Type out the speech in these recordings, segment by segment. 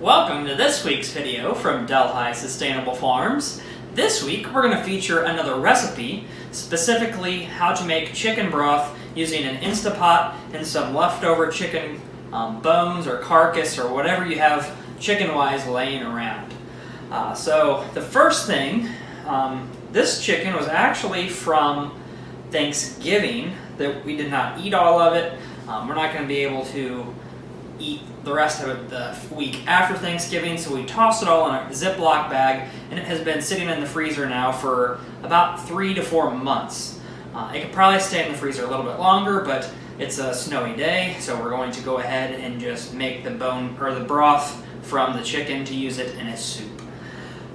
Welcome to this week's video from Delhi Sustainable Farms. This week we're going to feature another recipe, specifically how to make chicken broth using an Instapot and some leftover chicken bones or carcass or whatever you have chicken-wise laying around. So the first thing, this chicken was actually from Thanksgiving. That we did not eat all of it. We're not going to be able to eat the rest of it the week after Thanksgiving, so we tossed it all in a Ziploc bag, and it has been sitting in the freezer now for about 3 to 4 months. It could probably stay in the freezer a little bit longer, but it's a snowy day, so we're going to go ahead and just make the bone or the broth from the chicken to use it in a soup.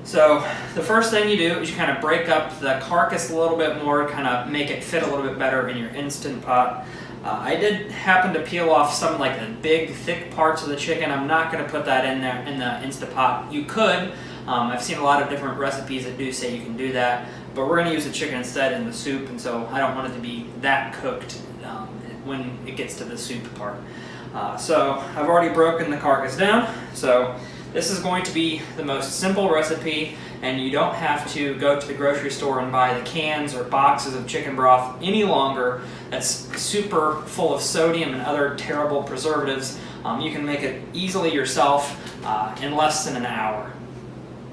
So the first thing you do is you kind of break up the carcass a little bit more, kind of make it fit a little bit better in your Instant Pot. I did happen to peel off some like the big thick parts of the chicken. I'm not going to put that in there in the Instant Pot. You could. I've seen a lot of different recipes that do say you can do that, but we're going to use the chicken instead in the soup, and so I don't want it to be that cooked when it gets to the soup part. So I've already broken the carcass down, so this is going to be the most simple recipe, and you don't have to go to the grocery store and buy the cans or boxes of chicken broth any longer. That's super full of sodium and other terrible preservatives. You can make it easily yourself in less than an hour.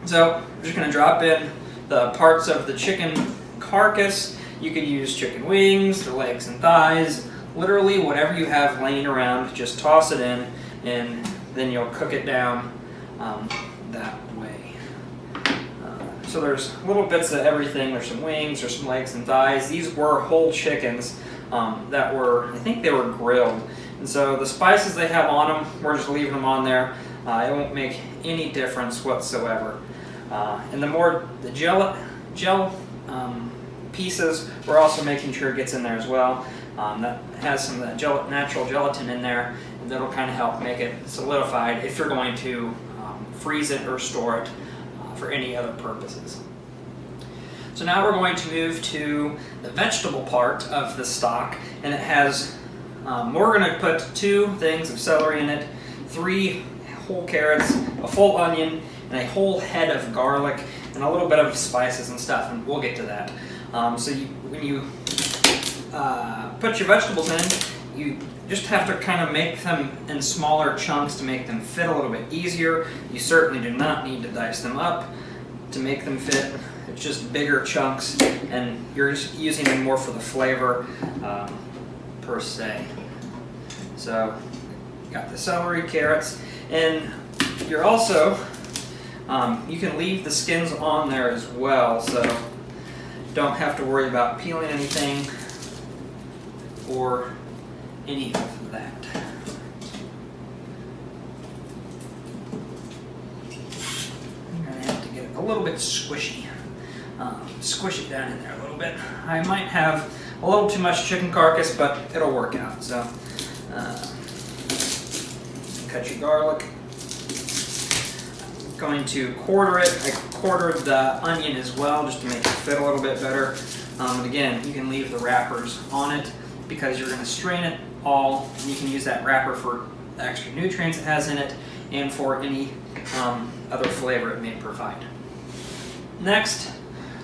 So I'm just going to drop in the parts of the chicken carcass. You could use chicken wings, the legs and thighs, literally whatever you have laying around, just toss it in, and then you'll cook it down that way. So there's little bits of everything. There's some wings, there's some legs and thighs. These were whole chickens that were, I think they were grilled. And so the spices they have on them, we're just leaving them on there. It won't make any difference whatsoever. And the more the gel pieces, we're also making sure it gets in there as well. That has some of that natural gelatin in there, and that'll kind of help make it solidified if you're going to freeze it or store it for any other purposes. So now we're going to move to the vegetable part of the stock, and it has, we're going to put 2 things of celery in it, 3 whole carrots, a full onion, and a whole head of garlic, and a little bit of spices and stuff, and we'll get to that. So when you put your vegetables in, you just have to kind of make them in smaller chunks to make them fit a little bit easier. You certainly do not need to dice them up to make them fit. It's just bigger chunks, and you're just using them more for the flavor per se. So got the celery, carrots, and you're also, you can leave the skins on there as well, so don't have to worry about peeling anything or any of that. I'm going to have to get it a little bit squishy. Squish it down in there a little bit. I might have a little too much chicken carcass, but it'll work out. So, cut your garlic. I'm going to quarter it. I quartered the onion as well, just to make it fit a little bit better. And again, you can leave the wrappers on it because you're going to strain it all. And you can use that wrapper for the extra nutrients it has in it and for any other flavor it may provide. Next,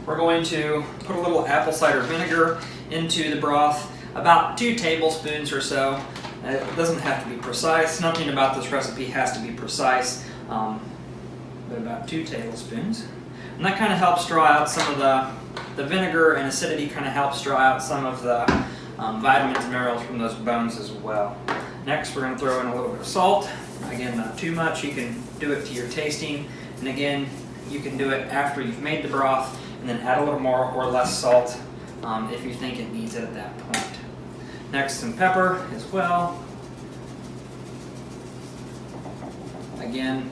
we're going to put a little apple cider vinegar into the broth, about 2 tablespoons or so. It doesn't have to be precise. Nothing about this recipe has to be precise, but about 2 tablespoons. And that kind of helps draw out some of the vinegar, and acidity kind of helps draw out some of the vitamins and minerals from those bones as well. Next, we're going to throw in a little bit of salt. Again, not too much. You can do it to your tasting. And again, you can do it after you've made the broth, and then add a little more or less salt if you think it needs it at that point. Next, some pepper as well. Again,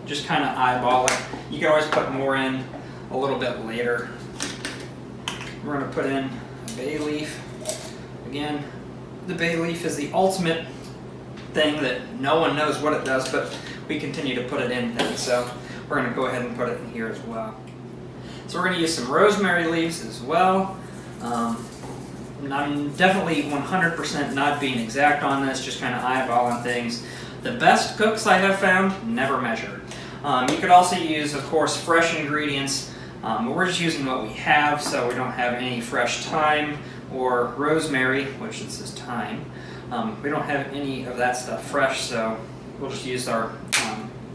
just kind of eyeball it. You can always put more in a little bit later. We're going to put in a bay leaf. Again, the bay leaf is the ultimate thing that no one knows what it does, but we continue to put it in things. So we're going to go ahead and put it in here as well. So we're going to use some rosemary leaves as well. I'm definitely 100% not being exact on this, just kind of eyeballing things. The best cooks I have found never measure. You could also use, of course, fresh ingredients, but we're just using what we have, so we don't have any fresh thyme or rosemary, which this is thyme. We don't have any of that stuff fresh, so we'll just use our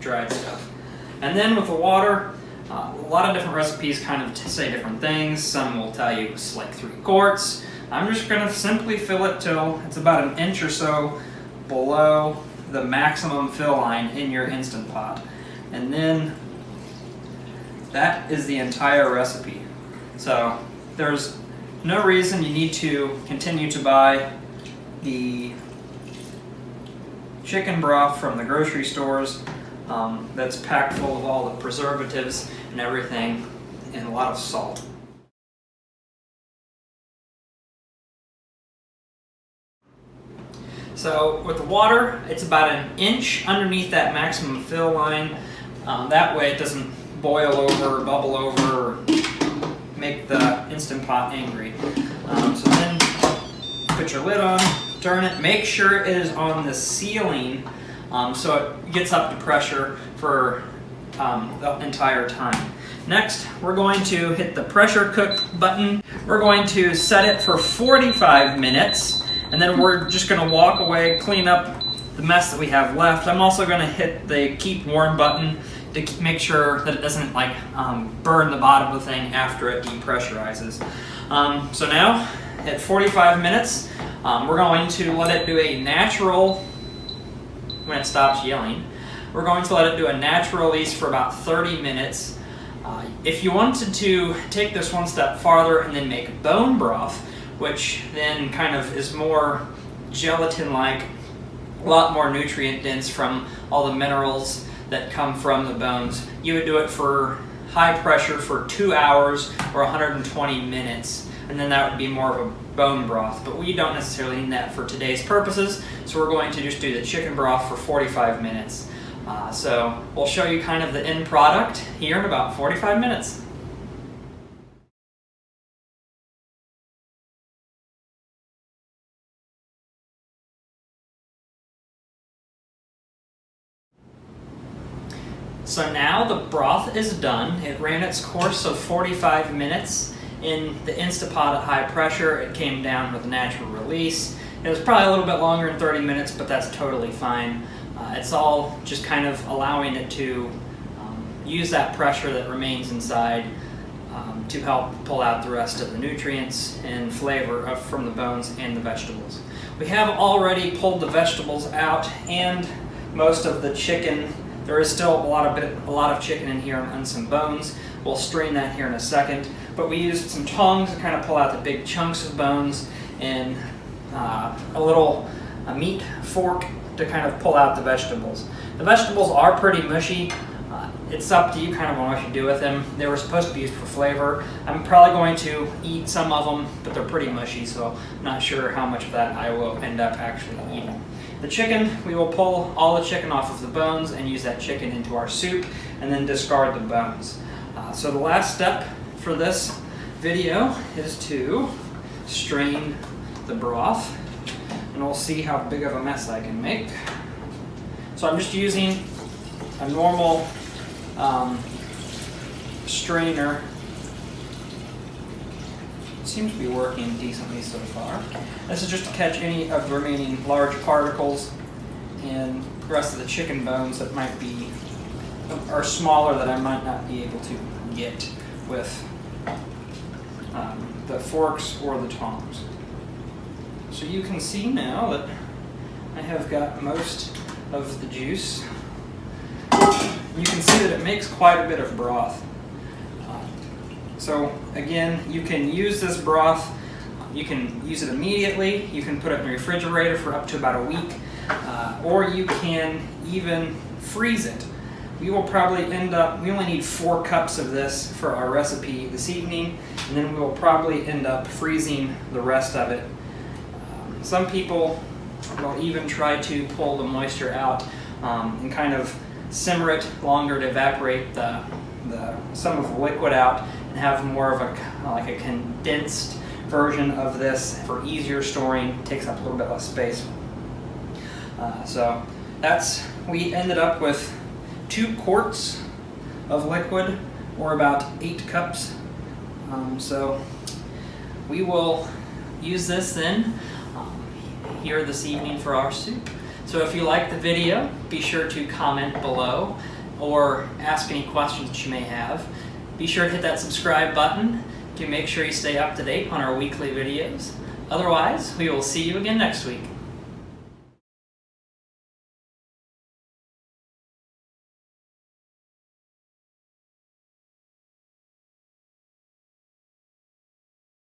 dried stuff. And then with the water, a lot of different recipes kind of say different things. Some will tell you it's like 3 quarts. I'm just going to simply fill it till it's about an inch or so below the maximum fill line in your Instant Pot. And then that is the entire recipe. So there's no reason you need to continue to buy the chicken broth from the grocery stores that's packed full of all the preservatives and everything and a lot of salt. So with the water, it's about an inch underneath that maximum fill line. That way it doesn't boil over, or bubble over, or make the Instant Pot angry. So then put your lid on, turn it, make sure it is on the ceiling so it gets up to pressure for the entire time. Next, we're going to hit the pressure cook button. We're going to set it for 45 minutes. And then we're just going to walk away, clean up the mess that we have left. I'm also going to hit the keep warm button to make sure that it doesn't like burn the bottom of the thing after it depressurizes. So now, at 45 minutes, we're going to let it do a natural, when it stops yelling, we're going to let it do a natural release for about 30 minutes. If you wanted to take this one step farther and then make bone broth, which then kind of is more gelatin-like, a lot more nutrient dense from all the minerals that come from the bones, you would do it for high pressure for 2 hours or 120 minutes, and then that would be more of a bone broth. But we don't necessarily need that for today's purposes, so we're going to just do the chicken broth for 45 minutes. So we'll show you kind of the end product here in about 45 minutes. So now the broth is done. It ran its course of 45 minutes in the Instant Pot at high pressure. It came down with a natural release. It was probably a little bit longer than 30 minutes, but that's totally fine. It's all just kind of allowing it to use that pressure that remains inside to help pull out the rest of the nutrients and flavor from the bones and the vegetables. We have already pulled the vegetables out and most of the chicken. There is still a lot of chicken in here and some bones. We'll strain that here in a second. But we used some tongs to kind of pull out the big chunks of bones and a meat fork to kind of pull out the vegetables. The vegetables are pretty mushy. It's up to you kind of on what you do with them. They were supposed to be used for flavor. I'm probably going to eat some of them, but they're pretty mushy, so I'm not sure how much of that I will end up actually eating. The chicken, we will pull all the chicken off of the bones and use that chicken into our soup and then discard the bones. So the last step for this video is to strain the broth, and we'll see how big of a mess I can make. So I'm just using a normal strainer. It seems to be working decently so far. This is just to catch any of the remaining large particles and the rest of the chicken bones that might be, are smaller, that I might not be able to get with the forks or the tongs. So you can see now that I have got most of the juice. You can see that it makes quite a bit of broth. So again, you can use this broth, you can use it immediately, you can put it in the refrigerator for up to about a week, or you can even freeze it. We will probably end up, we only need 4 cups of this for our recipe this evening, and then we will probably end up freezing the rest of it. Some people will even try to pull the moisture out and kind of simmer it longer to evaporate some of the liquid out and have more of a condensed version of this for easier storing. It takes up a little bit less space. So we ended up with 2 quarts of liquid, or about 8 cups. So we will use this then here this evening for our soup. So if you like the video, be sure to comment below or ask any questions that you may have. Be sure to hit that subscribe button to make sure you stay up to date on our weekly videos. Otherwise, we will see you again next week.